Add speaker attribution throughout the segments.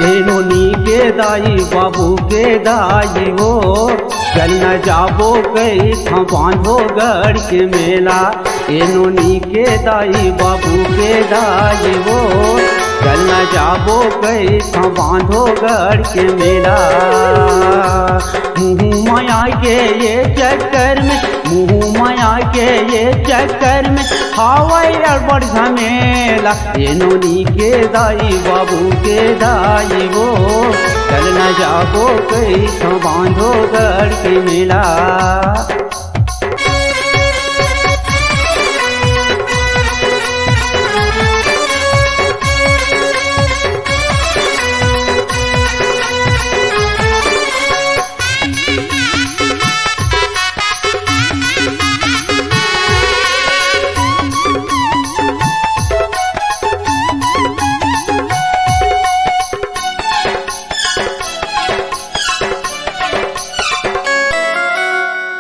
Speaker 1: एनोनी के दाई बाबू के दाई हो, चल न जाबो कई था बांधो गढ़ के मेला। एनोनी के दाई बाबू के दाई हो, चल न जाबो कई था बांधो गढ़ के मेला। मुँह माया के ये चक्कर में, मुँह माया के ये चक्कर में हवाई अड़बड़ झमेला। एनोनी के दाई बाबू के दाई हो, चल न जाबो कई था बांधो गढ़ के मेला।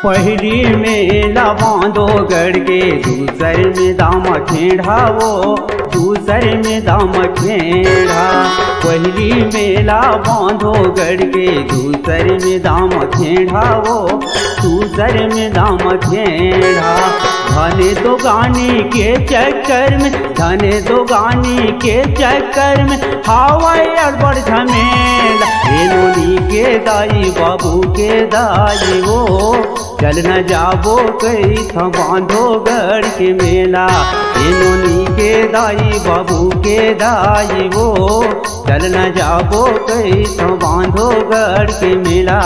Speaker 1: पहली मेला बांधो गढ़ के, दूसर में दाम खेढ़ावो, दूसर में दाम खेढ़ा। पहली मेला बांधो गढ़ के, दूसर में दाम खेढ़ावो, दूसर में दाम खेढ़ा। धने दो गानी के चक्कर में, धने दो गानी के चक्कर में हवाई अड़बड़ झमेला। एनोनी के दाई बाबू के दाई हो, चल न जाबो कई था बांधो गढ़ के मेला। एनोनी के दाई बाबू के दाई हो, चल न जाबो कई था बांधो गढ़ के मेला।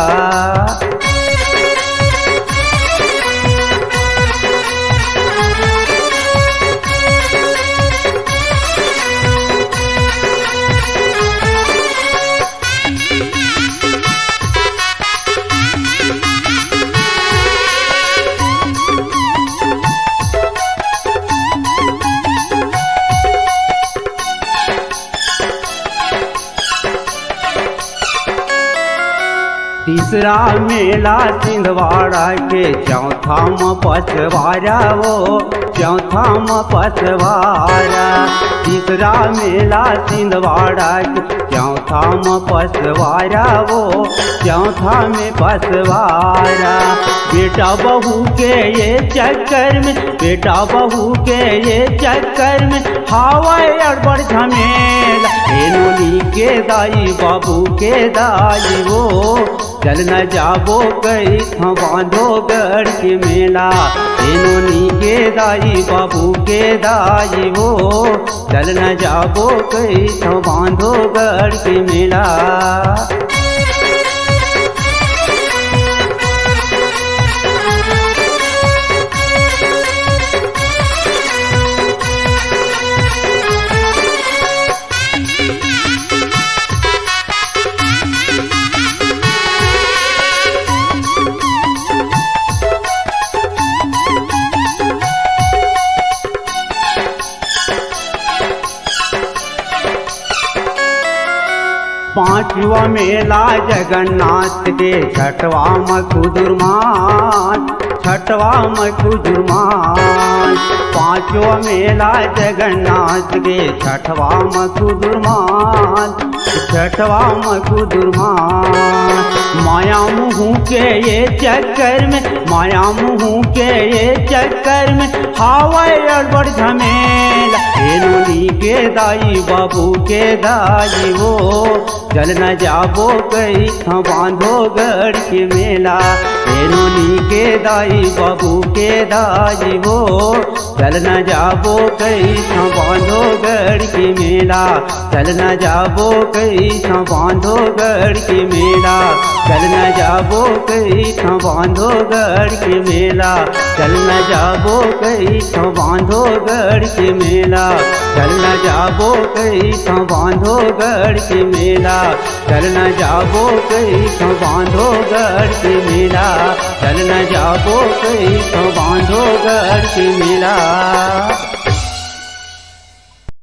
Speaker 1: तीसरा मेला सिंधवाड़ा के, चौथा में पछवाड़ा वो, चौथा में पछवाड़ा। तीसरा मेला सिंधवाड़ा के, चौथा में पछवाड़ा वो, चौथा में पछवाड़ा। बेटा बहू के ये चक्कर में, बेटा बहू के ये चक्कर में हवाई अड़बड़ झमेला। एनोनी के दाई बाबू के दाई हो, चल न जाबो कई था बांधो गढ़ के मेला। एनोनी के दाई बाबू के दाई हो, चल न जाबो कई था बांधो गढ़ के मेला। पांचवा मेला जगन्नाथ के, छठवा में खुदुरमान, छठवा में खुदुरमान। पांचवा मेला जगन्नाथ के, छठवा में खुदुरमान, छठवा में खुदुरमान। माया मुँह के ये चक्कर में, माया मुँह के ये चक्कर में हवाई अड़बड़ झमेला। एनोनी के दाई बाबू के दाई हो, चल न जाबो कई था बांधो गढ़ के मेला। एनोनी के दाई बाबू के दाई हो, चल न जाबो कई था बांधो गढ़ के मेला। चल न जाबो कई था बांधो गढ़ के मेला। चल न जाबो कई था बांधो गढ़ के मेला। चल न जाबो कई था बांधो गढ़ के मेला। चल न जाबो कई था बांधो गढ़ के मेला। चल न जाबो कई था बांधो गढ़ के मेला। चल न जाबो कई था बांधो गढ़ के मेला।